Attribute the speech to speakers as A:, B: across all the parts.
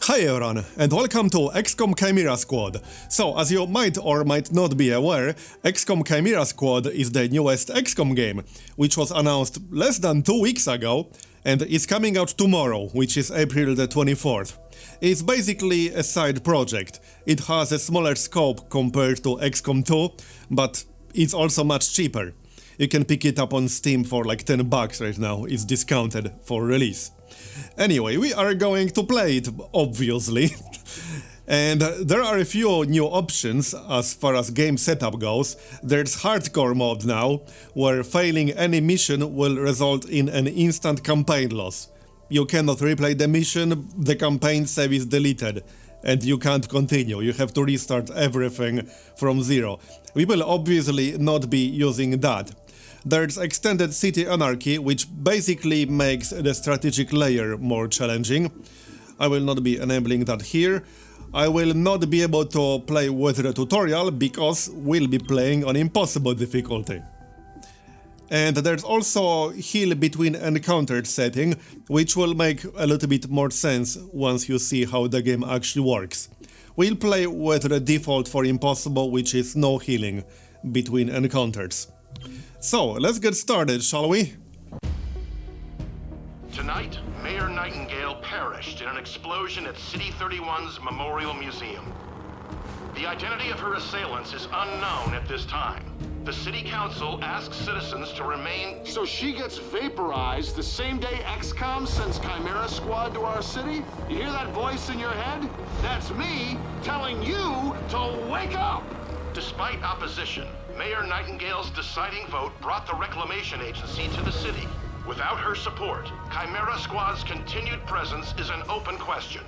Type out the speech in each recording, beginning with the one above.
A: Hi everyone, and welcome to XCOM Chimera Squad. So, as you might or might not be aware, XCOM Chimera Squad is the newest XCOM game, which was announced less than 2 weeks ago, and is coming out tomorrow, which is April the 24th. It's basically a side project. It has a smaller scope compared to XCOM 2, but it's also much cheaper. You can pick it up on Steam for like $10 right now, it's discounted for release. Anyway, we are going to play it, obviously. And there are a few new options as far as game setup goes. There's hardcore mode now, where failing any mission will result in an instant campaign loss. You cannot replay the mission, the campaign save is deleted, and you can't continue. You have to restart everything from zero. We will obviously not be using that. There's Extended City Anarchy, which basically makes the strategic layer more challenging. I will not be enabling that here. I will not be able to play with the tutorial because we'll be playing on impossible difficulty. And there's also heal between encounters setting, which will make a little bit more sense once you see how the game actually works. We'll play with the default for impossible, which is no healing between encounters. So, let's get started, shall we?
B: Tonight, Mayor Nightingale perished in an explosion at City 31's Memorial Museum. The identity of her assailants is unknown at this time. The City Council asks citizens to remain...
C: So she gets vaporized the same day XCOM sends Chimera Squad to our city? You hear that voice in your head? That's me telling you to wake up!
B: Despite opposition, Mayor Nightingale's deciding vote brought the Reclamation Agency to the city. Without her support, Chimera Squad's continued presence is an open question.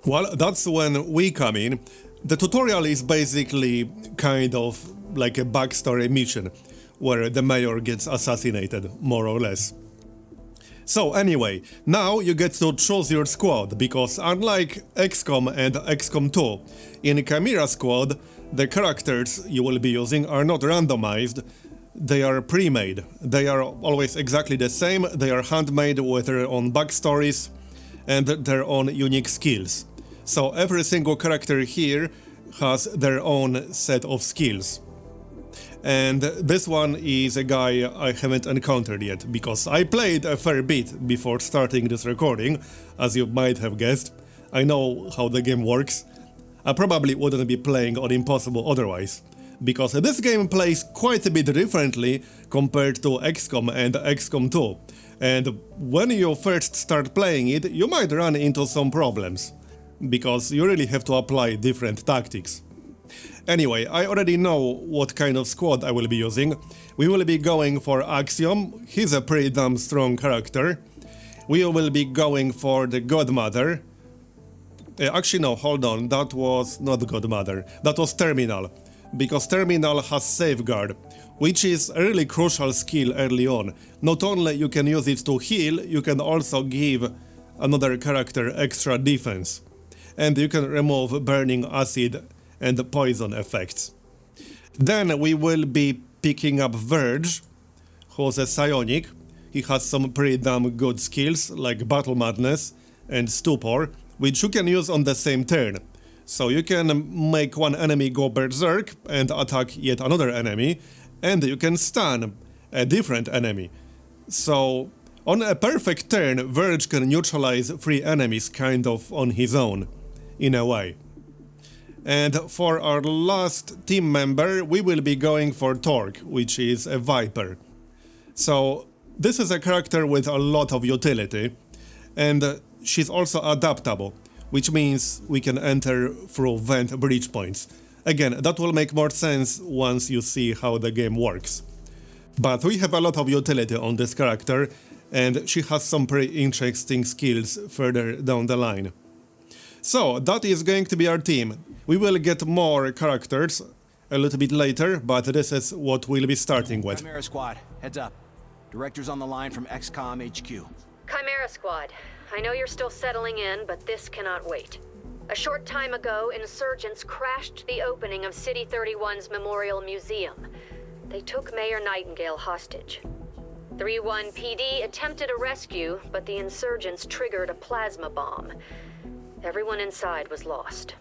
A: Well, that's when we come in. The tutorial is basically kind of like a backstory mission, where the mayor gets assassinated, more or less. So anyway, now you get to choose your squad, because unlike XCOM and XCOM 2, in Chimera Squad, the characters you will be using are not randomized, they are pre-made. They are always exactly the same, they are handmade with their own backstories and their own unique skills. So every single character here has their own set of skills. And this one is a guy I haven't encountered yet, because I played a fair bit before starting this recording, as you might have guessed. I know how the game works. I probably wouldn't be playing on Impossible otherwise, because this game plays quite a bit differently compared to XCOM and XCOM 2. And when you first start playing it, you might run into some problems, because you really have to apply different tactics. Anyway, I already know what kind of squad I will be using. We will be going for Axiom, he's a pretty damn strong character. We will be going for the Godmother. Actually no, hold on, that was not Godmother, that was Terminal. Because Terminal has Safeguard, which is a really crucial skill early on. Not only you can use it to heal, you can also give another character extra defense. And you can remove burning acid and poison effects. Then we will be picking up Verge, who's a psionic. He has some pretty damn good skills like Battle Madness and Stupor, which you can use on the same turn. So you can make one enemy go berserk and attack yet another enemy, and you can stun a different enemy. So on a perfect turn, Verge can neutralize 3 enemies kind of on his own, in a way. And for our last team member, we will be going for Torque, which is a Viper. So this is a character with a lot of utility, and she's also adaptable, which means we can enter through vent breach points. Again, that will make more sense once you see how the game works. But we have a lot of utility on this character, and she has some pretty interesting skills further down the line. So, that is going to be our team. We will get more characters a little bit later, but this is what we'll be starting with.
D: Chimera Squad, heads up. Director's on the line from XCOM HQ.
E: Chimera Squad, I know you're still settling in, but this cannot wait. A short time ago, insurgents crashed the opening of City 31's Memorial Museum. They took Mayor Nightingale hostage. 3-1 PD attempted a rescue, but the insurgents triggered a plasma bomb. Everyone inside was lost.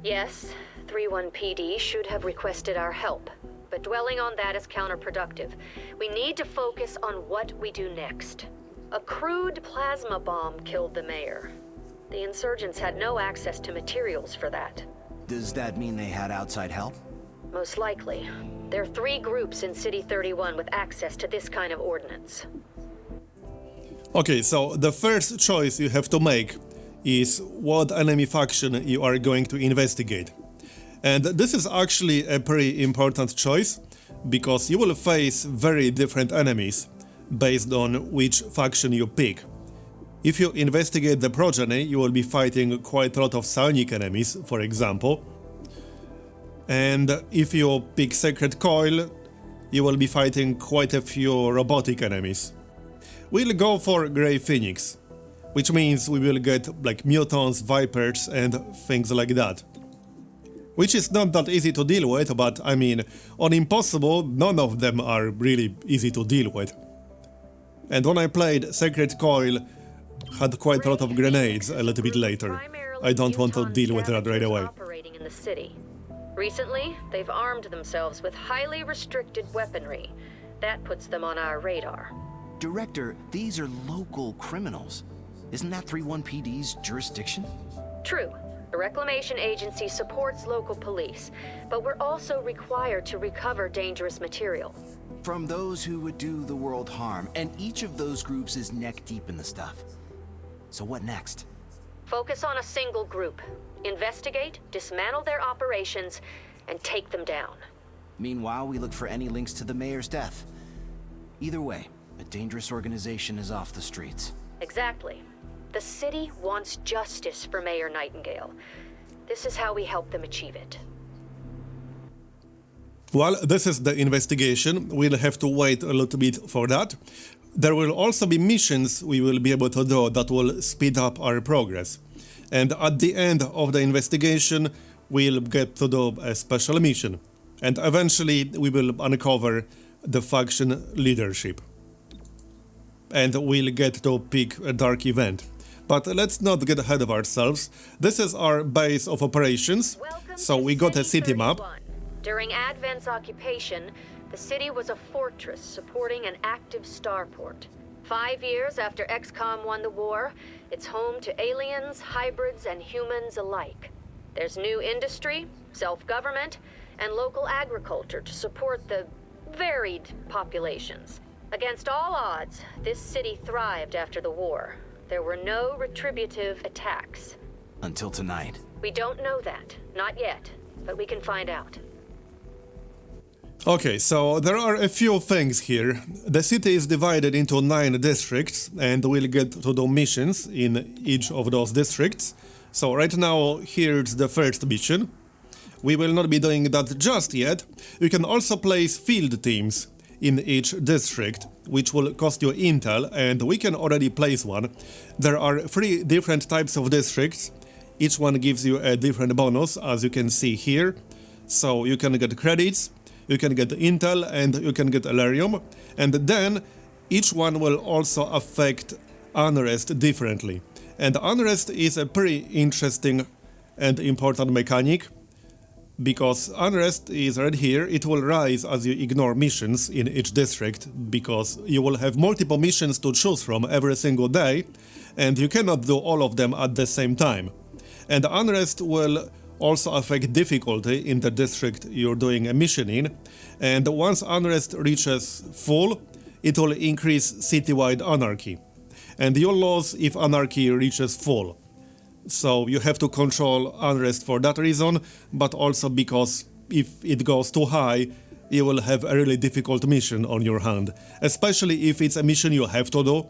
E: Yes, 3-1 PD should have requested our help, but dwelling on that is counterproductive. We need to focus on what we do next. A crude plasma bomb killed the mayor. The insurgents had no access to materials for that.
D: Does that mean they had outside help?
E: Most likely. There are 3 groups in City 31 with access to this kind of ordnance.
A: Okay, so the first choice you have to make is what enemy faction you are going to investigate. And this is actually a pretty important choice, because you will face very different enemies based on which faction you pick. If you investigate the progeny, you will be fighting quite a lot of psionic enemies, for example. And if you pick Sacred Coil, you will be fighting quite a few robotic enemies. We'll go for Grey Phoenix, which means we will get like mutants, vipers and things like that. Which is not that easy to deal with, but I mean, on Impossible, none of them are really easy to deal with. And when I played, Sacred Coil had quite a lot of grenades a little bit later. I don't want to deal with that right away.
E: Operating in the city. Recently, they've armed themselves with highly restricted weaponry. That puts them on our radar.
D: Director, these are local criminals. Isn't that 3-1 PD's jurisdiction?
E: True. The Reclamation Agency supports local police, but we're also required to recover dangerous material.
D: From those who would do the world harm, and each of those groups is neck deep in the stuff. So what next?
E: Focus on a single group. Investigate, dismantle their operations, and take them down.
D: Meanwhile, we look for any links to the mayor's death. Either way, a dangerous organization is off the streets.
E: Exactly. The city wants justice for Mayor Nightingale. This is how we help them achieve it.
A: Well, this is the investigation. We'll have to wait a little bit for that. There will also be missions we will be able to do that will speed up our progress. And at the end of the investigation, we'll get to do a special mission. And eventually, we will uncover the faction leadership. And we'll get to pick a dark event. But let's not get ahead of ourselves. This is our base of operations. So we got a city map.
E: During Advent's occupation, the city was a fortress supporting an active starport. 5 years after XCOM won the war, it's home to aliens, hybrids, and humans alike. There's new industry, self-government, and local agriculture to support the varied populations. Against all odds, this city thrived after the war. There were no retributive attacks.
D: Until tonight.
E: We don't know that. Not yet. But we can find out.
A: Okay, so there are a few things here. The city is divided into 9 districts, and we'll get to do missions in each of those districts. So right now, here's the first mission. We will not be doing that just yet. You can also place field teams in each district, which will cost you intel, and we can already place one. There are 3 different types of districts. Each one gives you a different bonus, as you can see here. So you can get credits, you can get intel, and you can get Elerium. And then each one will also affect unrest differently. And unrest is a pretty interesting and important mechanic, because unrest is right here. It will rise as you ignore missions in each district, because you will have multiple missions to choose from every single day, and you cannot do all of them at the same time. And unrest will also affect difficulty in the district you're doing a mission in, and once unrest reaches full, it will increase citywide anarchy. And you'll lose if anarchy reaches full. So you have to control unrest for that reason, but also because if it goes too high, you will have a really difficult mission on your hand. Especially if it's a mission you have to do.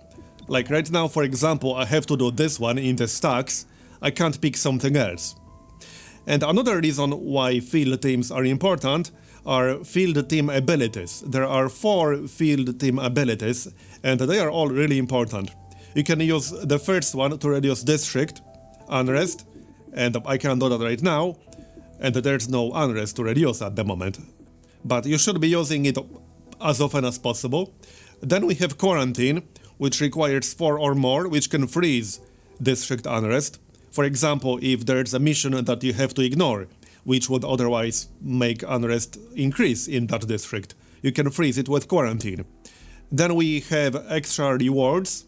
A: Like right now, for example, I have to do this one in the stacks. I can't pick something else. And another reason why field teams are important are field team abilities. There are 4 field team abilities, and they are all really important. You can use the first one to reduce district unrest, and I can do that right now, and there's no unrest to reduce at the moment. But you should be using it as often as possible. Then we have quarantine, which requires 4 or more, which can freeze district unrest. For example, if there's a mission that you have to ignore, which would otherwise make unrest increase in that district, you can freeze it with quarantine. Then we have extra rewards.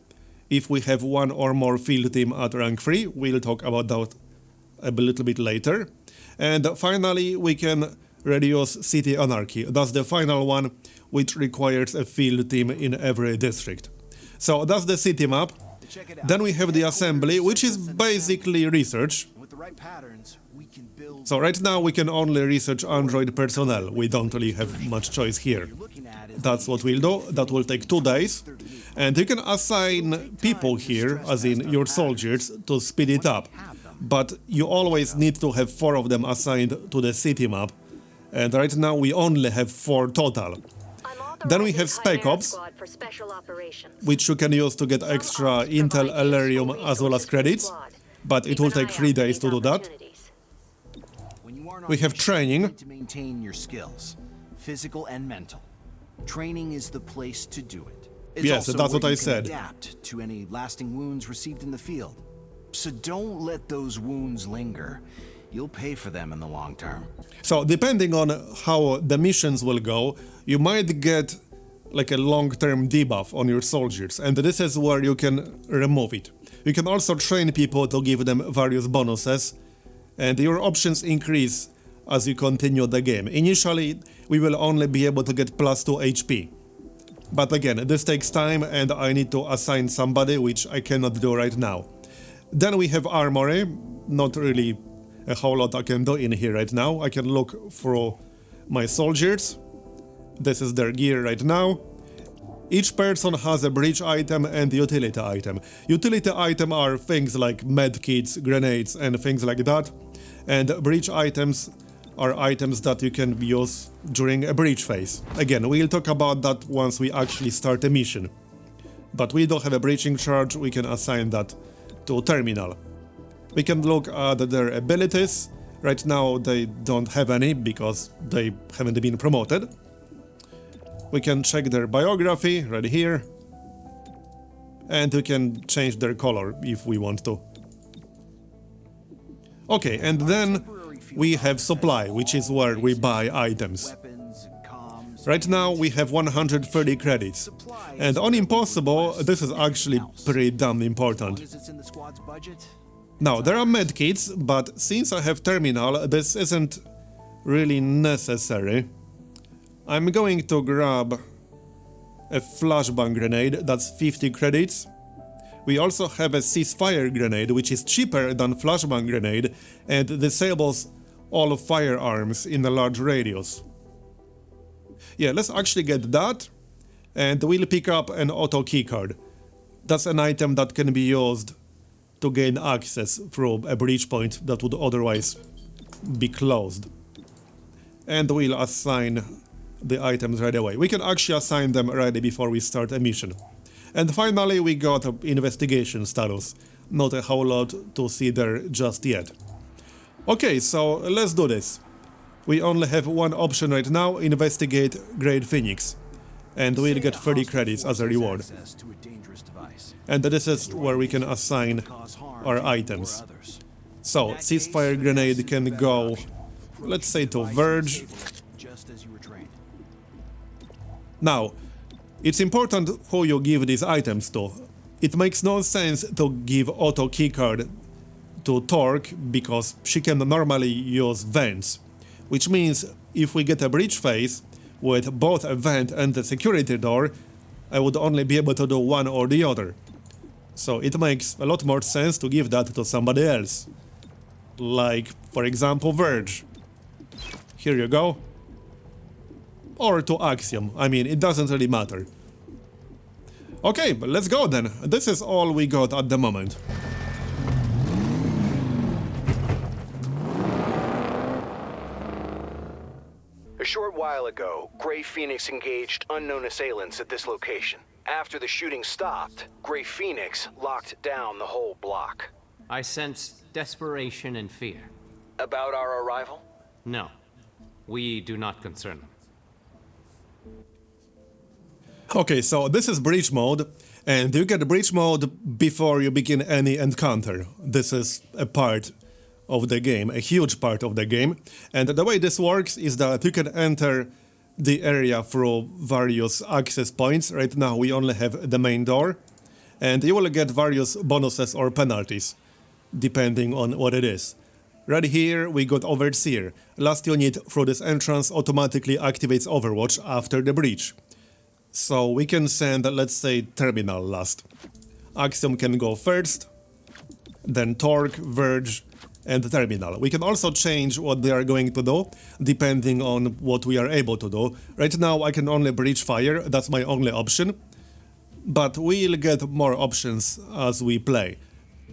A: If we have 1 or more field team at rank 3, we'll talk about that a little bit later. And finally, we can reduce city anarchy. That's the final one, which requires a field team in every district. So that's the city map. Then we have the assembly, which is basically research. So right now we can only research android personnel. We don't really have much choice here. That's what we'll do. That will take 2 days. And you can assign people here, as in your soldiers, to speed it up. But you always need to have 4 of them assigned to the city map. And right now we only have 4 total. Then we have Spec Ops, which you can use to get extra Intel, Elerium, as well as credits. But it will take 3 days to do that. We have training.
D: To maintain your skills, physical and mental. Training is the place to do it. It's
A: Yes,
D: also
A: that's what
D: where
A: I
D: you can
A: said.
D: Adapt to any lasting wounds received in the field. So don't let those wounds linger. You'll pay for them in the long term.
A: So depending on how the missions will go, you might get like a long-term debuff on your soldiers, and this is where you can remove it. You can also train people to give them various bonuses, and your options increase as you continue the game. Initially, we will only be able to get +2 HP. But again, this takes time and I need to assign somebody, which I cannot do right now. Then we have armory. Not really a whole lot I can do in here right now. I can look through my soldiers. This is their gear right now. Each person has a breach item and utility item. Utility item are things like medkits, grenades and things like that. And breach items are items that you can use during a breach phase. Again, we'll talk about that once we actually start a mission. But we don't have a breaching charge, we can assign that to terminal. We can look at their abilities. Right now they don't have any because they haven't been promoted. We can check their biography right here. And we can change their color if we want to. Okay, and then we have supply, which is where we buy items. Right now we have 130 credits. And on Impossible, this is actually pretty damn important. Now, there are medkits, but since I have terminal, this isn't really necessary. I'm going to grab a flashbang grenade, that's 50 credits. We also have a ceasefire grenade, which is cheaper than flashbang grenade and disables all firearms in a large radius. Yeah, let's actually get that, and we'll pick up an auto keycard. That's an item that can be used to gain access through a breach point that would otherwise be closed. And we'll assign the items right away. We can actually assign them right before we start a mission. And finally we got investigation status. Not a whole lot to see there just yet. Okay, so let's do this. We only have one option right now, investigate Great Phoenix. And we'll get 30 credits as a reward. And this is where we can assign our items. So, ceasefire grenade can go, let's say, to Verge. Now, it's important who you give these items to. It makes no sense to give auto keycard to Torque because she can normally use vents. Which means if we get a breach phase with both a vent and a security door, I would only be able to do one or the other. So it makes a lot more sense to give that to somebody else. Like, for example, Verge. Here you go. Or to Axiom. I mean, it doesn't really matter. Okay, but let's go then. This is all we got at the moment.
F: A short while ago, Grey Phoenix engaged unknown assailants at this location. After the shooting stopped, Grey Phoenix locked down the whole block.
G: I sensed desperation and fear.
F: About our arrival?
G: No, we do not concern them.
A: Okay, so this is breach mode, and you get breach mode before you begin any encounter. This is a part of the game, a huge part of the game, and the way this works is that you can enter the area through various access points. Right now we only have the main door, and you will get various bonuses or penalties, depending on what it is. Right here we got Overseer. Last unit through this entrance automatically activates Overwatch after the breach. So we can send, let's say, Terminal last. Axiom can go first, then Torque, Verge, and Terminal. We can also change what they are going to do, depending on what we are able to do. Right now I can only breach fire, that's my only option. But we'll get more options as we play.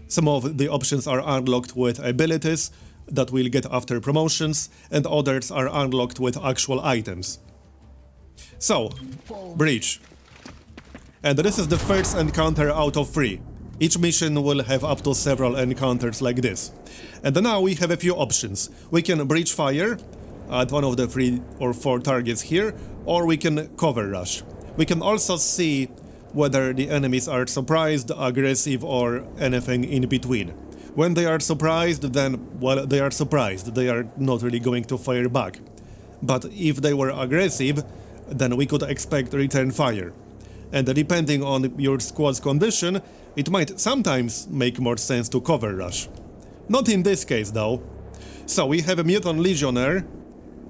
A: Some of the options are unlocked with abilities that we'll get after promotions, and others are unlocked with actual items. So, breach. And this is the first encounter out of 3. Each mission will have up to several encounters like this. And now we have a few options. We can breach fire at one of the 3 or 4 targets here, or we can cover rush. We can also see whether the enemies are surprised, aggressive, or anything in between. When they are surprised, then, well, they are surprised. They are not really going to fire back. But if they were aggressive, then we could expect return fire. And depending on your squad's condition, it might sometimes make more sense to cover rush. Not in this case, though. So we have a Mutant Legionnaire,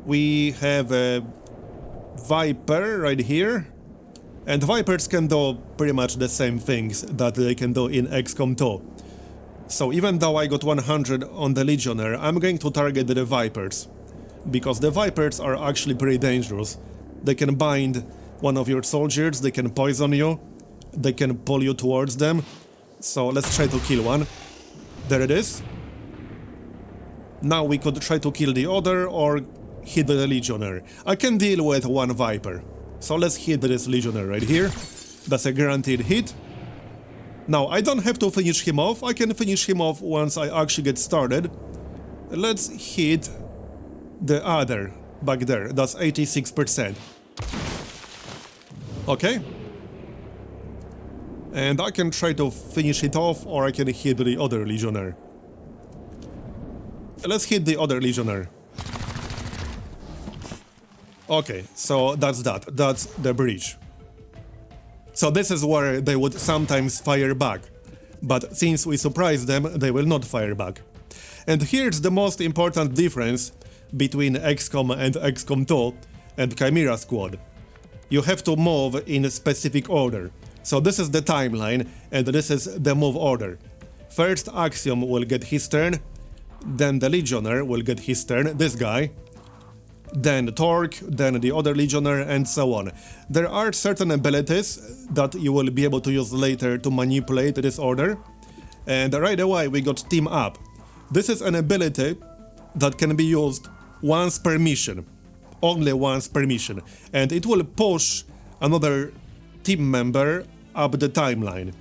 A: we have a Viper right here, and Vipers can do pretty much the same things that they can do in XCOM 2. So even though I got 100 on the Legionnaire, I'm going to target the Vipers, because the Vipers are actually pretty dangerous. They can bind one of your soldiers, they can poison you, they can pull you towards them. So let's try to kill one. There it is. Now we could try to kill the other or hit the Legionnaire. I can deal with one Viper. So let's hit this Legionnaire right here. That's a guaranteed hit. Now I don't have to finish him off, I can finish him off once I actually get started. Let's hit the other back there, that's 86%. Okay. And I can try to finish it off, or I can hit the other Legionnaire. Let's hit the other Legionnaire. Okay, so that's that. That's the breach. So this is where they would sometimes fire back. But since we surprise them, they will not fire back. And here's the most important difference between XCOM and XCOM 2 and Chimera Squad. You have to move in a specific order. So this is the timeline, and this is the move order. First Axiom will get his turn, then the Legionnaire will get his turn, this guy, then Torque, then the other Legionnaire, and so on. There are certain abilities that you will be able to use later to manipulate this order. And right away we got Team Up. This is an ability that can be used once per mission. Only once per mission. And it will push another team member up the timeline.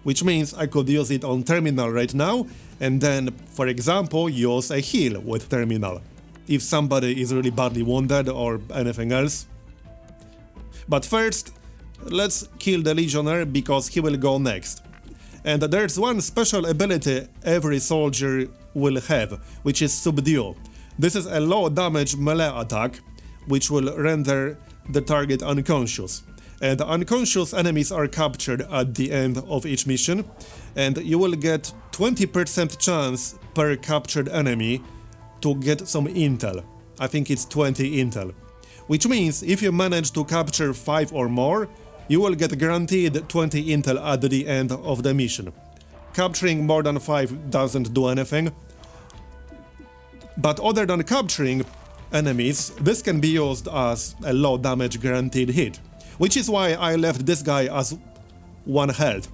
A: Which means I could use it on Terminal right now, and then, for example, use a heal with Terminal. If somebody is really badly wounded or anything else. But first, let's kill the Legionnaire because he will go next. And there's one special ability every soldier will have, which is Subdue. This is a low damage melee attack, which will render the target unconscious. And unconscious enemies are captured at the end of each mission, and you will get 20% chance per captured enemy to get some intel. I think it's 20 intel. Which means if you manage to capture 5 or more, you will get guaranteed 20 intel at the end of the mission. Capturing more than 5 doesn't do anything. But other than capturing enemies, this can be used as a low damage guaranteed hit. Which is why I left this guy as 1 health.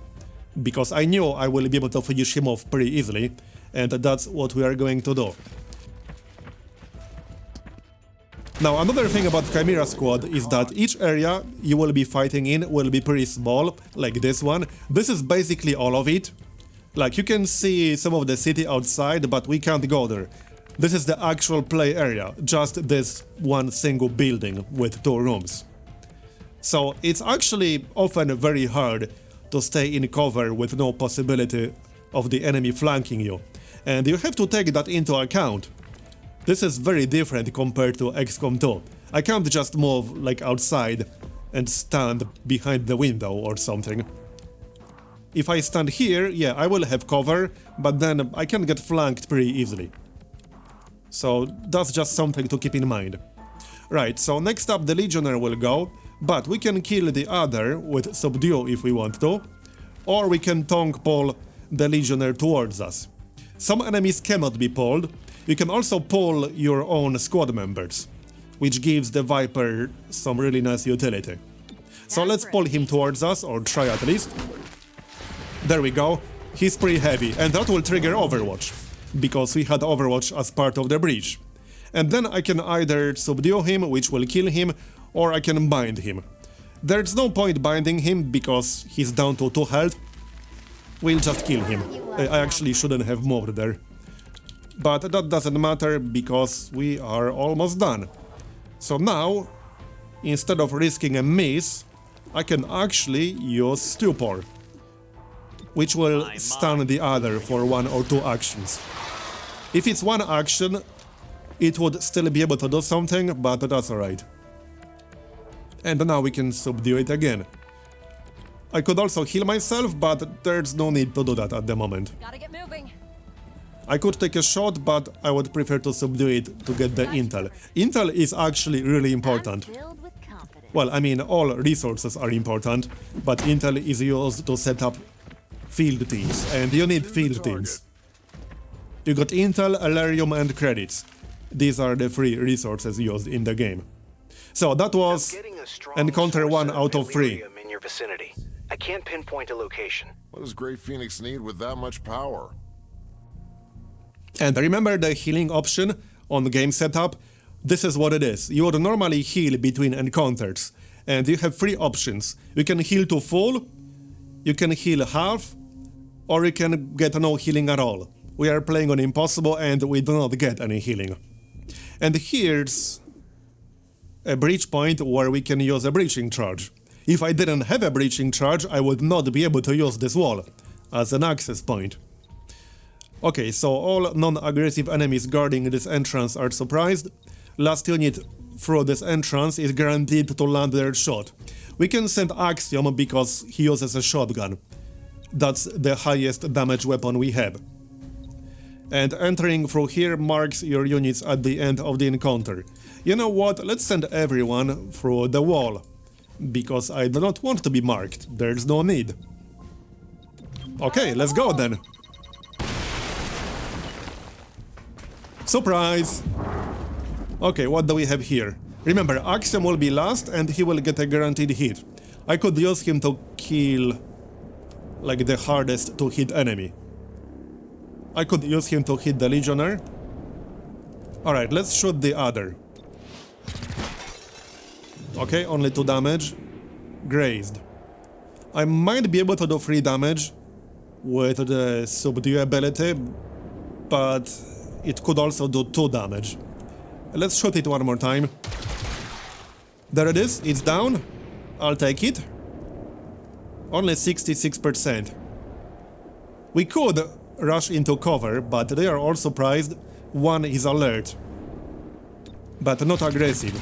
A: Because I knew I will be able to finish him off pretty easily, and that's what we are going to do. Now, another thing about Chimera Squad is that each area you will be fighting in will be pretty small, like this one. This is basically all of it. Like, you can see some of the city outside, but we can't go there. This is the actual play area, just this one single building with 2 rooms. So it's actually often very hard to stay in cover with no possibility of the enemy flanking you, and you have to take that into account. This is very different compared to XCOM 2. I can't just move like outside and stand behind the window or something. If I stand here, yeah, I will have cover, but then I can get flanked pretty easily. So that's just something to keep in mind. Right, so next up the Legionnaire will go, but we can kill the other with Subdue if we want to, or we can tongue pull the Legionnaire towards us. Some enemies cannot be pulled. You can also pull your own squad members, which gives the Viper some really nice utility. So let's pull him towards us, or try at least. There we go. He's pretty heavy, and that will trigger Overwatch, because we had Overwatch as part of the breach. And then I can either subdue him, which will kill him, or I can bind him. There's no point binding him, because he's down to 2 health. We'll just kill him. I actually shouldn't have moved there. But that doesn't matter, because we are almost done. So now, instead of risking a miss, I can actually use Stupor, which will stun the other for 1 or 2 actions. If it's 1 action, it would still be able to do something, but that's alright. And now we can subdue it again. I could also heal myself, but there's no need to do that at the moment.
H: Gotta get moving.
A: I could take a shot, but I would prefer to subdue it to get the intel. Intel is actually really important. Well, I mean, all resources are important, but intel is used to set up field teams, and you need field teams. You got intel, Alerium, and credits. These are the 3 resources used in the game. So that was encounter 1 out of 3.
F: In your vicinity. I can't pinpoint a location.
I: What does Grey Phoenix need with that much power?
A: And remember the healing option on game setup? This is what it is. You would normally heal between encounters, and you have 3 options. You can heal to full, you can heal half, or you can get no healing at all. We are playing on impossible and we do not get any healing. And here's a breach point where we can use a breaching charge. If I didn't have a breaching charge, I would not be able to use this wall as an access point. Okay, so all non-aggressive enemies guarding this entrance are surprised. Last unit through this entrance is guaranteed to land their shot. We can send Axiom because he uses a shotgun. That's the highest damage weapon we have. And entering through here marks your units at the end of the encounter. You know what, let's send everyone through the wall, because I do not want to be marked, there's no need. Okay, let's go then. Surprise! Okay, what do we have here? Remember, Axiom will be last and he will get a guaranteed hit. I could use him to kill like the hardest to hit enemy. I could use him to hit the Legionnaire. Alright, let's shoot the other. Okay, only 2 damage. Grazed. I might be able to do 3 damage with the subdue ability, but it could also do 2 damage. Let's shoot it one more time. There it is, it's down. I'll take it. Only 66%. We could rush into cover, but they are all surprised. One is alert, but not aggressive,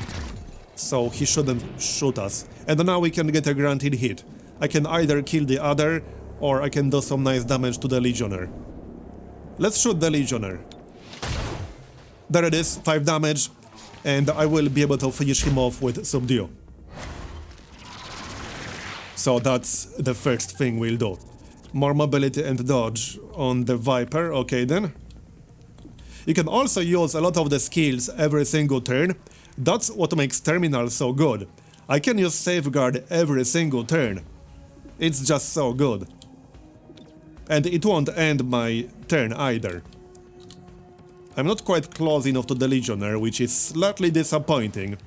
A: so he shouldn't shoot us. And now we can get a guaranteed hit. I can either kill the other, or I can do some nice damage to the Legionnaire. Let's shoot the Legionnaire. There it is, 5 damage, and I will be able to finish him off with Subdue. So that's the first thing we'll do. More mobility and dodge on the Viper, okay then. You can also use a lot of the skills every single turn. That's what makes Terminal so good. I can use Safeguard every single turn. It's just so good. And it won't end my turn either. I'm not quite close enough to the Legionnaire, which is slightly disappointing.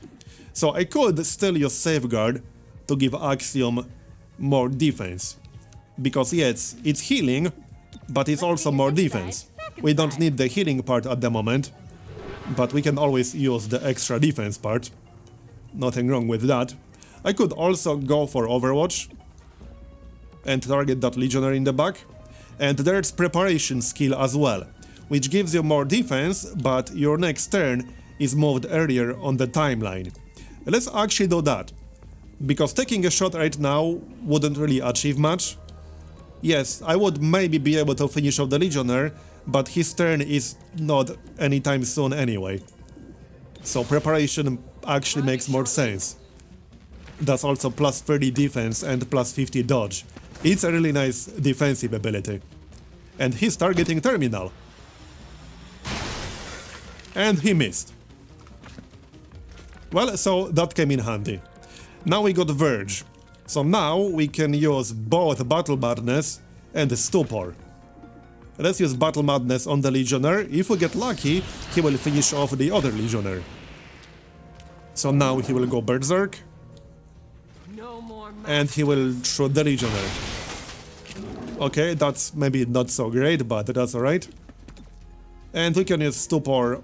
A: So I could still use Safeguard to give Axiom more defense. Because yes, it's healing, but it's also more defense. We don't need the healing part at the moment, but we can always use the extra defense part. Nothing wrong with that. I could also go for Overwatch and target that Legionnaire in the back. And there's Preparation skill as well, which gives you more defense, but your next turn is moved earlier on the timeline. Let's actually do that, because taking a shot right now wouldn't really achieve much. Yes, I would maybe be able to finish off the Legionnaire, but his turn is not anytime soon anyway. So Preparation actually makes more sense. That's also plus 30 defense and plus 50 dodge. It's a really nice defensive ability. And he's targeting Terminal. And he missed. Well, so that came in handy. Now we got Verge. So now we can use both Battle Madness and Stupor. Let's use Battle Madness on the Legionnaire. If we get lucky, he will finish off the other Legionnaire. So now he will go Berserk. And he will shoot the Legionnaire. Okay, that's maybe not so great, but that's alright. And we can use Stupor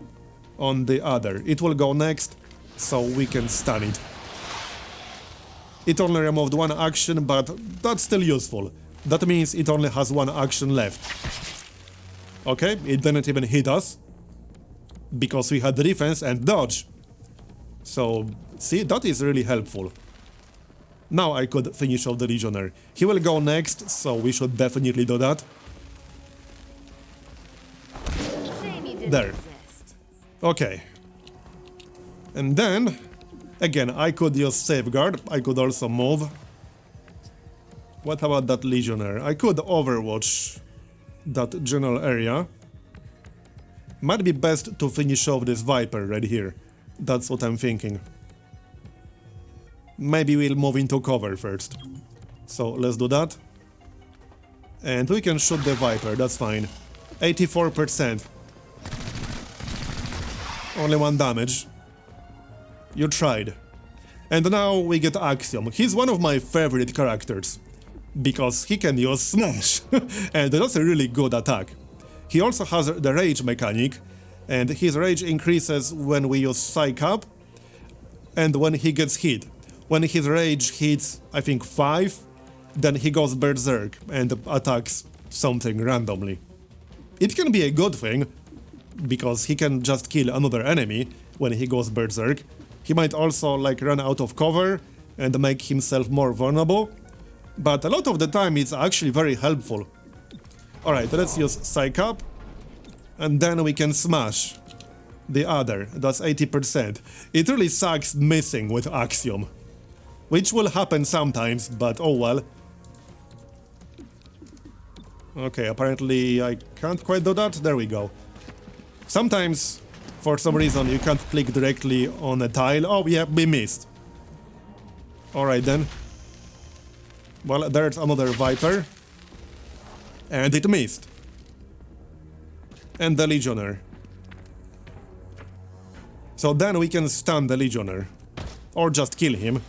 A: on the other. It will go next, so we can stun it. It only removed one action, but that's still useful. That means it only has one action left. Okay, it didn't even hit us, because we had defense and dodge. So, see, that is really helpful. Now I could finish off the Legionnaire. He will go next, so we should definitely do that. There. Okay. And then, again, I could use Safeguard. I could also move. What about that Legionnaire? I could Overwatch that general area. Might be best to finish off this Viper right here. That's what I'm thinking. Maybe we'll move into cover first. So let's do that. And we can shoot the Viper, that's fine. 84%. Only 1 damage. You tried. And now we get Axiom. He's one of my favorite characters, because he can use Smash, and that's a really good attack. He also has the Rage mechanic, and his Rage increases when we use Psych Up, and when he gets hit. When his Rage hits, I think 5, then he goes Berserk and attacks something randomly. It can be a good thing, because he can just kill another enemy when he goes Berserk. He might also like run out of cover and make himself more vulnerable, but a lot of the time it's actually very helpful. Alright, let's use Psych Up, and then we can smash the other. That's 80%. It really sucks missing with Axiom, which will happen sometimes, but oh well. Okay, apparently I can't quite do that. There we go. Sometimes, for some reason, you can't click directly on a tile. Oh, yeah, we missed. Alright then. Well, there's another Viper. And it missed. And the Legionnaire. So then we can stun the Legionnaire. Or just kill him.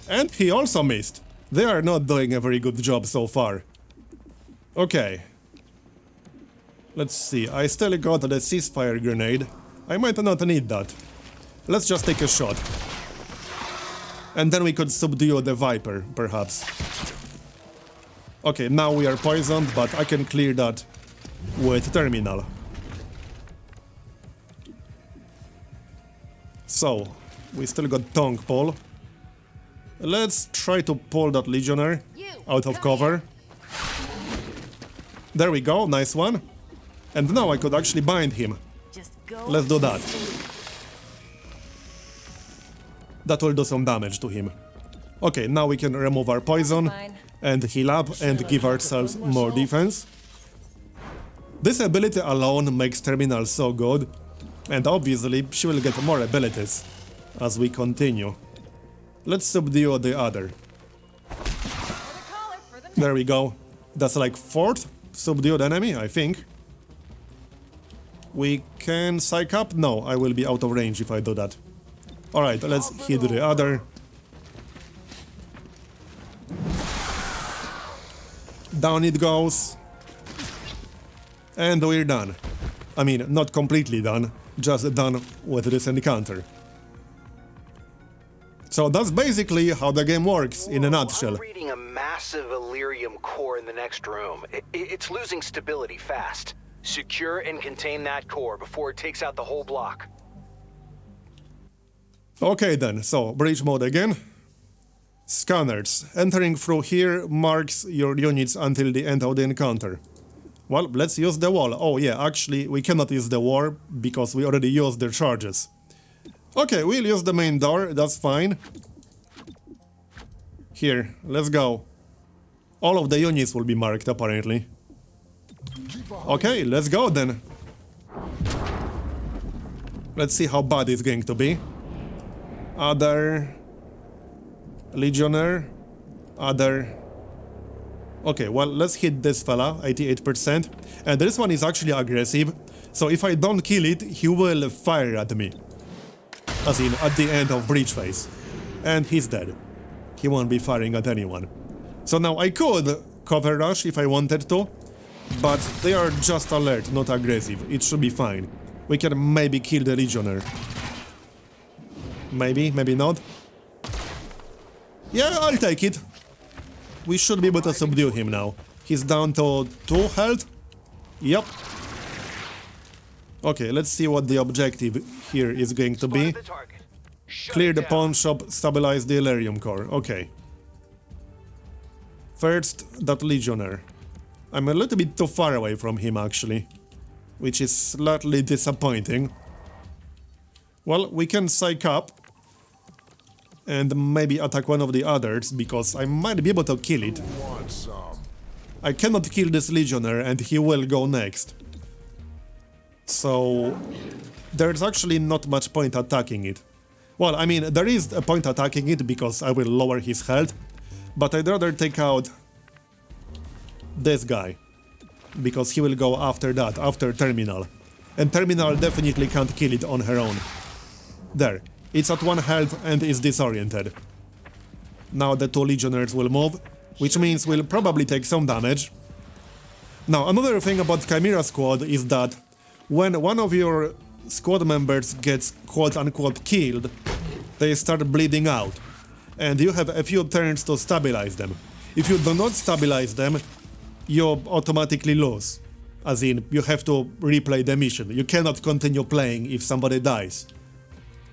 A: And he also missed. They are not doing a very good job so far. Okay. Let's see, I still got the ceasefire grenade. I might not need that. Let's just take a shot. And then we could subdue the Viper, perhaps. Okay, now we are poisoned, but I can clear that with Terminal. So, we still got Tongue Pull. Let's try to pull that Legionnaire out of cover. There we go, nice one. And now I could actually bind him. Let's do that. That will do some damage to him. Okay, now we can remove our poison and heal up and give ourselves more defense. This ability alone makes Terminal so good, and obviously she will get more abilities as we continue. Let's subdue the other. There we go. That's like 4th subdued enemy, I think. We can Psych Up? No, I will be out of range if I do that. Alright, let's hit the other. Down it goes. And we're done. I mean, not completely done, just done with this encounter. So that's basically how the game works in a nutshell.
F: I'm reading a massive Illyrium core in the next room. It's losing stability fast. Secure and contain that core before it takes out the whole block.
A: Okay then, so breach mode again. Scanners. Entering through here marks your units until the end of the encounter. Well, let's use the wall. Oh yeah, actually we cannot use the wall because we already used the charges. Okay, we'll use the main door, that's fine. Here, let's go. All of the units will be marked apparently. Okay, let's go then. Let's see how bad it's going to be. Other... Legionnaire. Other... Okay, well, let's hit this fella, 88%. And this one is actually aggressive, so if I don't kill it, he will fire at me. As in, at the end of breach phase. And he's dead. He won't be firing at anyone. So now I could cover rush if I wanted to, but they are just alert, not aggressive. It should be fine. We can maybe kill the Legionnaire. Maybe, maybe not. Yeah, I'll take it. We should be able to subdue him now. He's down to 2 health. Yep. Okay, let's see what the objective here is going to be. Clear the pawn shop, stabilize the Illyrium core. Okay. First, that Legionnaire. I'm a little bit too far away from him, actually. Which is slightly disappointing. Well, we can psych up. And maybe attack one of the others, because I might be able to kill it. I cannot kill this Legionnaire, and he will go next. So... there's actually not much point attacking it. Well, I mean, there is a point attacking it, because I will lower his health. But I'd rather take out... this guy. Because he will go after that, after Terminal. And Terminal definitely can't kill it on her own. There. It's at 1 health and is disoriented. Now the 2 Legionnaires will move, which means we'll probably take some damage. Now, another thing about Chimera Squad is that when one of your squad members gets quote-unquote killed, they start bleeding out. And you have a few turns to stabilize them. If you do not stabilize them, you automatically lose. As in, you have to replay the mission. You cannot continue playing if somebody dies.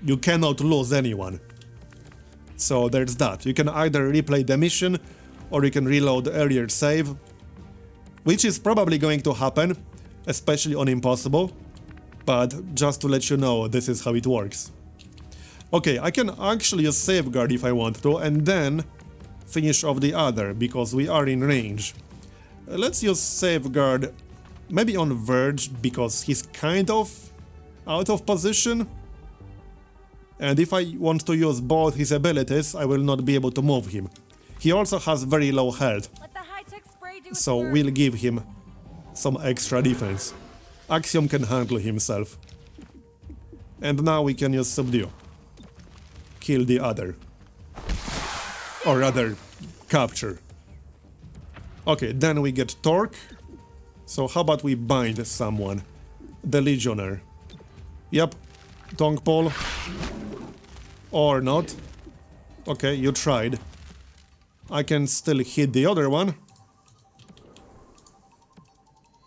A: You cannot lose anyone. So there's that. You can either replay the mission, or you can reload earlier save. Which is probably going to happen, especially on Impossible. But just to let you know, this is how it works. Okay, I can actually use Safeguard if I want to, and then finish off the other, because we are in range. Let's use Safeguard maybe on Verge, because he's kind of out of position. And if I want to use both his abilities, I will not be able to move him. He also has very low health, so we'll give him some extra defense. Axiom can handle himself. And now we can use Subdue. Kill the other. Or rather, capture. Okay, then we get Torque. So how about we bind someone? The Legionnaire. Yep, Tongue Pole. Or not. Okay, you tried. I can still hit the other one.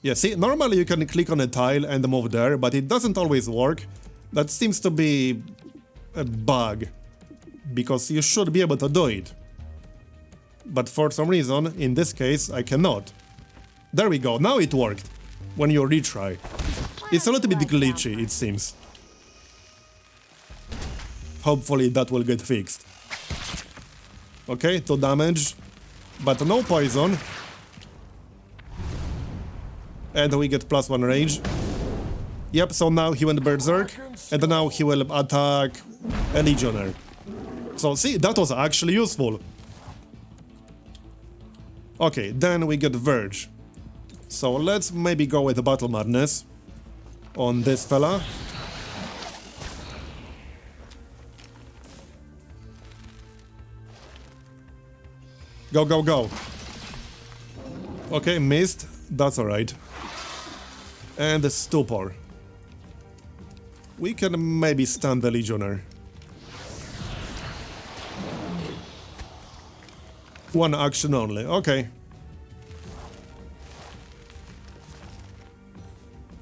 A: Yeah, see, normally you can click on a tile and move there, but it doesn't always work. That seems to be a bug, because you should be able to do it. But for some reason, in this case, I cannot. There we go, now it worked. When you retry. It's a little bit glitchy, it seems. Hopefully that will get fixed. Okay, 2 damage, but no poison. And we get +1 range. Yep, so now he went berserk, and now he will attack a Legionnaire. So see, that was actually useful. Okay, then we get Verge. So let's maybe go with Battle Madness on this fella. Go, go, go. Okay, missed. That's alright. And a Stupor. We can maybe stun the Legionnaire. One action only, okay.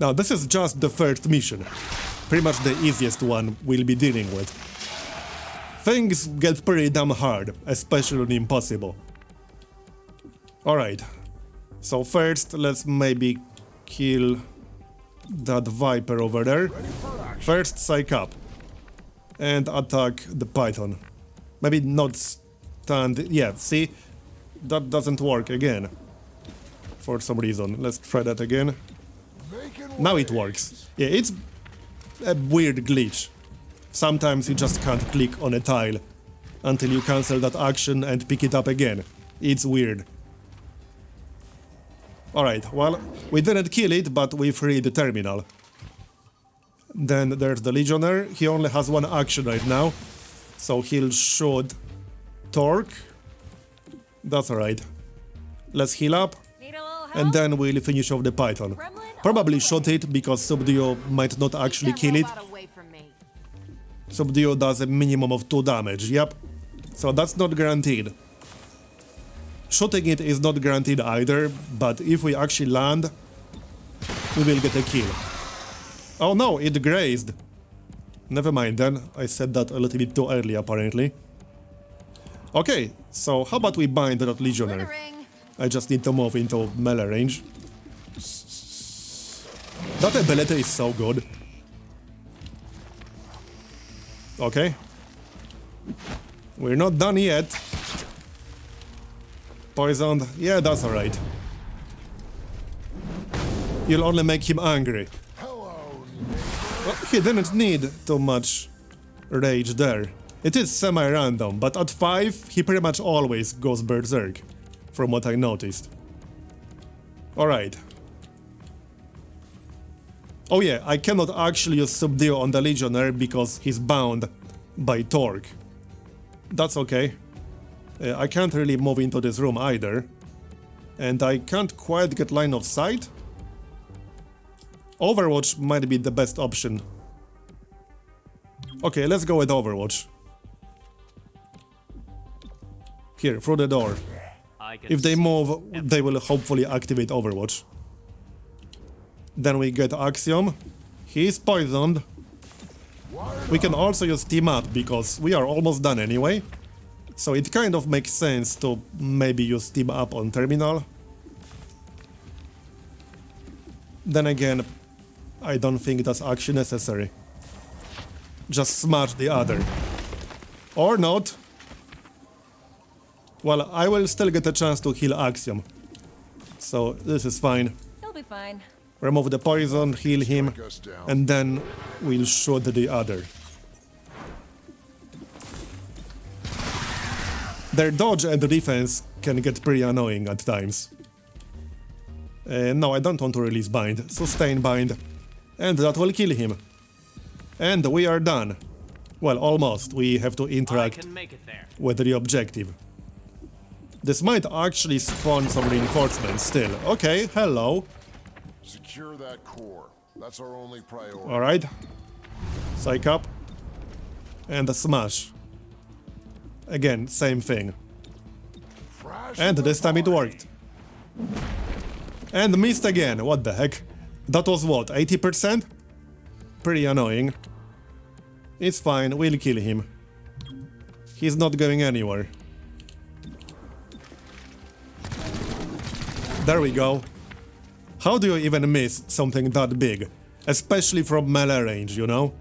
A: Now, this is just the first mission. Pretty much the easiest one we'll be dealing with. Things get pretty damn hard, especially on impossible. Alright. So first, let's maybe kill that Viper over there. First, psych up. And attack the Python. Maybe not stand... Yeah, see? That doesn't work again. For some reason. Let's try that again. Now it works. Yeah, it's a weird glitch. Sometimes you just can't click on a tile until you cancel that action and pick it up again. It's weird. Alright, well, we didn't kill it, but we freed the terminal. Then there's the Legionnaire. He only has one action right now, so he'll shoot Torque. That's alright. Let's heal up, and then we'll finish off the Python. Probably shot it, because Subduo might not actually kill it. Subduo does a minimum of 2 damage, yep. So that's not guaranteed. Shooting it is not guaranteed either, but if we actually land, we will get a kill. Oh no, it grazed. Never mind then, I said that a little bit too early apparently. Okay, so how about we bind that Legionnaire? I just need to move into melee range. That ability is so good. Okay. We're not done yet. Poisoned. Yeah, that's alright. You'll only make him angry. Well, he didn't need too much rage there. It is semi-random, but at 5, he pretty much always goes berserk, from what I noticed. Alright. Oh yeah, I cannot actually use Subduo on the Legionnaire because he's bound by Torque. That's okay. I can't really move into this room either. And I can't quite get line of sight. Overwatch might be the best option. Okay, let's go with Overwatch. Here, through the door. If they move, they will hopefully activate Overwatch. Then we get Axiom. He's poisoned. We can also use Team Up because we are almost done anyway. So it kind of makes sense to maybe use Team Up on Terminal. Then again, I don't think that's actually necessary. Just smash the other. Or not. Well, I will still get a chance to heal Axiom. So this is fine.
H: He'll be fine.
A: Remove the poison, heal him, and then we'll shoot the other. Their dodge and defense can get pretty annoying at times. No, I don't want to release bind. Sustain bind. And that will kill him. And we are done. Well, almost. We have to interact with the objective. This might actually spawn some reinforcements still. Okay, hello.
I: Secure that core. That's our only priority.
A: Alright. Psych up. And a smash. Again, same thing. And this time it worked. And missed again, what the heck? That was what, 80%? Pretty annoying. It's fine, we'll kill him. He's not going anywhere. There we go. How do you even miss something that big? Especially from melee range, you know?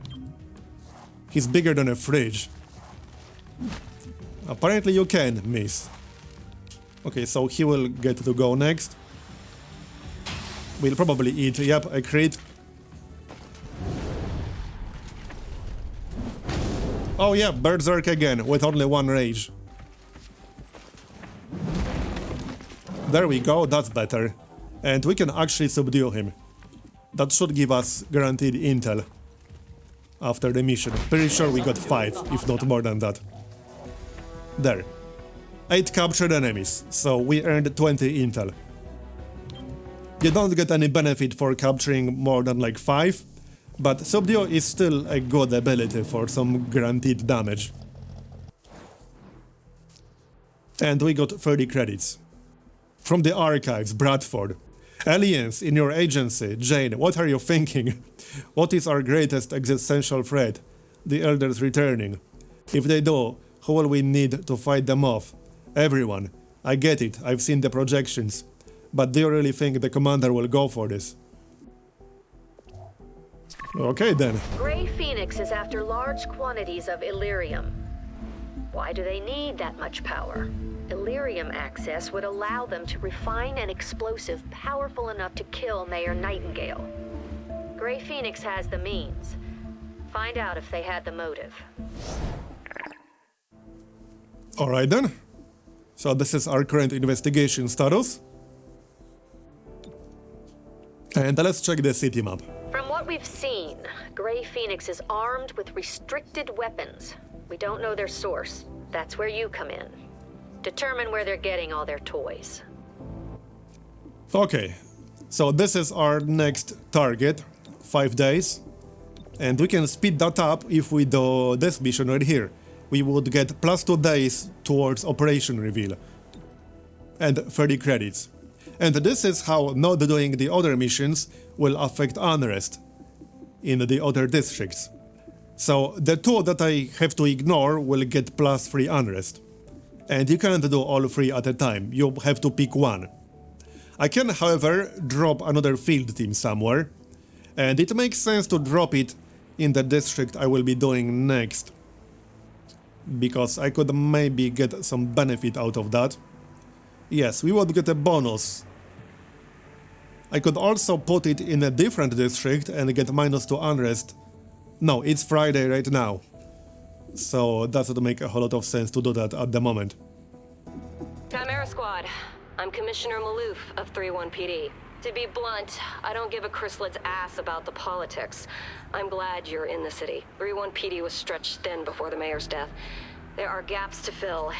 A: He's bigger than a fridge. Apparently you can miss. Okay, so he will get to go next. We'll probably eat, yep, a crit. Oh yeah, Berserk again, with only 1 rage. There we go, that's better. And we can actually subdue him. That should give us guaranteed intel after the mission. Pretty sure we got 5, if not more than that. There. 8 captured enemies, so we earned 20 intel. You don't get any benefit for capturing more than like 5, but Subduo is still a good ability for some guaranteed damage. And we got 30 credits. From the archives, Bradford. Aliens in your agency. Jane, what are you thinking? What is our greatest existential threat? The Elders returning. If they do, who will we need to fight them off? Everyone. I get it, I've seen the projections. But do you really think the commander will go for this? Okay then.
E: Grey Phoenix is after large quantities of Illyrium. Why do they need that much power? Illyrium access would allow them to refine an explosive powerful enough to kill Mayor Nightingale. Grey Phoenix has the means. Find out if they had the motive.
A: Alright then. So this is our current investigation status. And let's check the city map.
E: From what we've seen, Grey Phoenix is armed with restricted weapons. We don't know their source. That's where you come in. Determine where they're getting all their toys.
A: Okay, so this is our next target, 5 days. And we can speed that up if we do this mission right here. We would get plus 2 days towards operation reveal. And 30 credits. And this is how not doing the other missions will affect unrest in the other districts. So the 2 that I have to ignore will get plus 3 unrest. And you can't do all 3 at a time, you have to pick one. I can, however, drop another field team somewhere. And it makes sense to drop it in the district I will be doing next. Because I could maybe get some benefit out of that. Yes, we would get a bonus. I could also put it in a different district and get -2 unrest. No, it's Friday right now. So that would make a whole lot of sense to do that at the moment.
H: Chimera Squad, I'm Commissioner Maloof of 3-1 PD. To be blunt, I don't give a Chrysalit's ass about the politics. I'm glad you're in the city. 3-1 PD was stretched thin before the mayor's death. There are gaps to fill,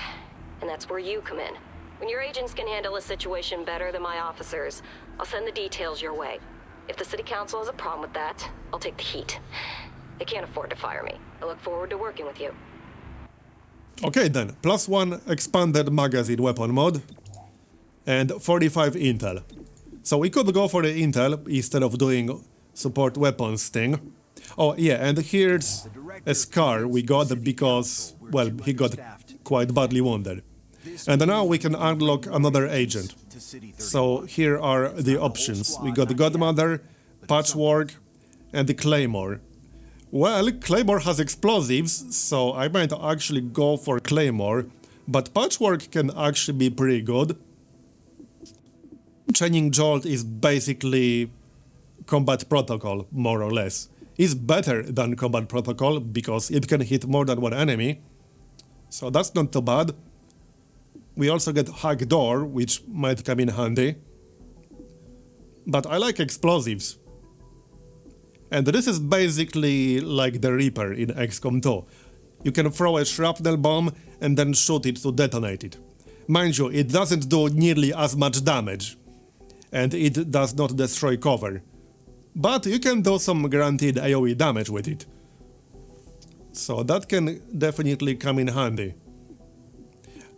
H: and that's where you come in. When your agents can handle a situation better than my officers, I'll send the details your way. If the city council has a problem with that, I'll take the heat. They can't afford to fire me. I look forward to working with you.
A: Okay then, +1 expanded magazine weapon mod and 45 intel. So we could go for the intel instead of doing support weapons thing. Oh yeah, and here's a scar we got because, well, he got quite badly wounded. And now we can unlock another agent. So here are the options. We got the Godmother, Patchwork, and the Claymore. Well, Claymore has explosives, so I might actually go for Claymore, but Patchwork can actually be pretty good. Chaining Jolt is basically Combat Protocol, more or less. It's better than Combat Protocol because it can hit more than one enemy, so that's not too bad. We also get Hack Door, which might come in handy. But I like explosives. And this is basically like the Reaper in XCOM 2. You can throw a shrapnel bomb and then shoot it to detonate it. Mind you, it doesn't do nearly as much damage. And it does not destroy cover. But you can do some guaranteed AoE damage with it. So that can definitely come in handy.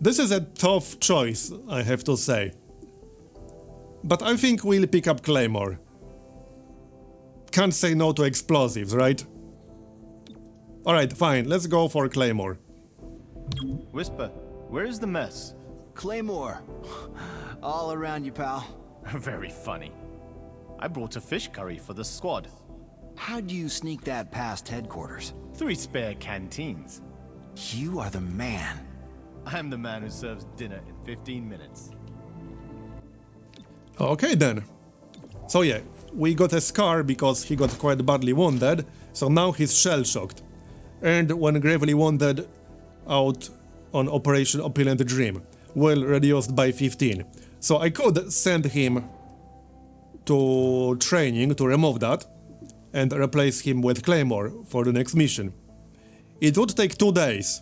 A: This is a tough choice, I have to say. But I think we'll pick up Claymore. Can't say no to explosives, right? Alright, fine, let's go for Claymore.
J: Whisper, where is the mess?
D: Claymore. All around you, pal.
J: Very funny. I brought a fish curry for the squad.
D: How'd you sneak that past headquarters?
J: 3 spare canteens.
D: You are the man.
J: I'm the man who serves dinner in 15 minutes.
A: Okay then. So yeah, we got a scar because he got quite badly wounded, so now he's shell-shocked. And when gravely wounded out on Operation Opulent Dream, well reduced by 15. So I could send him to training to remove that and replace him with Claymore for the next mission. It would take 2 days.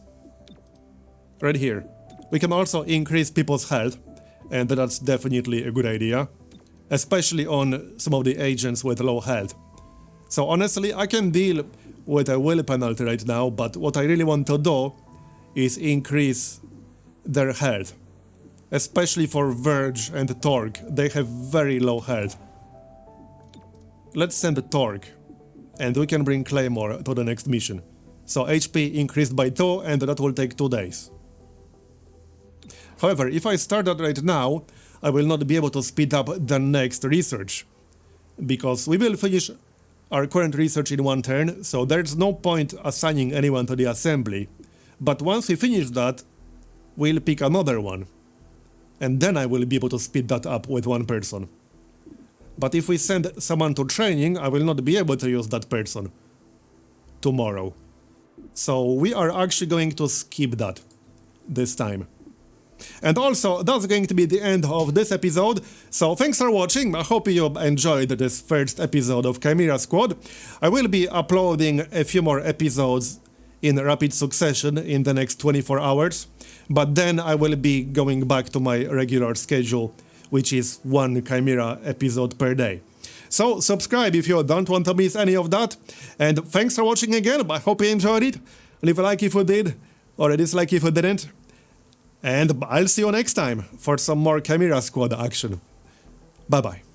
A: Right here. We can also increase people's health, and that's definitely a good idea. Especially on some of the agents with low health. So honestly, I can deal with a will penalty right now, but what I really want to do is increase their health. Especially for Verge and Torque, they have very low health. Let's send the Torque, and we can bring Claymore to the next mission. So HP increased by 2, and that will take 2 days. However, if I start that right now, I will not be able to speed up the next research, because we will finish our current research in 1 turn, so there's no point assigning anyone to the assembly. But once we finish that, we'll pick another one, and then I will be able to speed that up with 1 person. But if we send someone to training, I will not be able to use that person tomorrow. So we are actually going to skip that this time. And also, that's going to be the end of this episode, so thanks for watching. I hope you enjoyed this first episode of Chimera Squad. I will be uploading a few more episodes in rapid succession in the next 24 hours, but then I will be going back to my regular schedule, which is 1 Chimera episode per day. So subscribe if you don't want to miss any of that, and thanks for watching again. I hope you enjoyed it. Leave a like if you did, or a dislike if you didn't. And I'll see you next time for some more Chimera Squad action. Bye bye.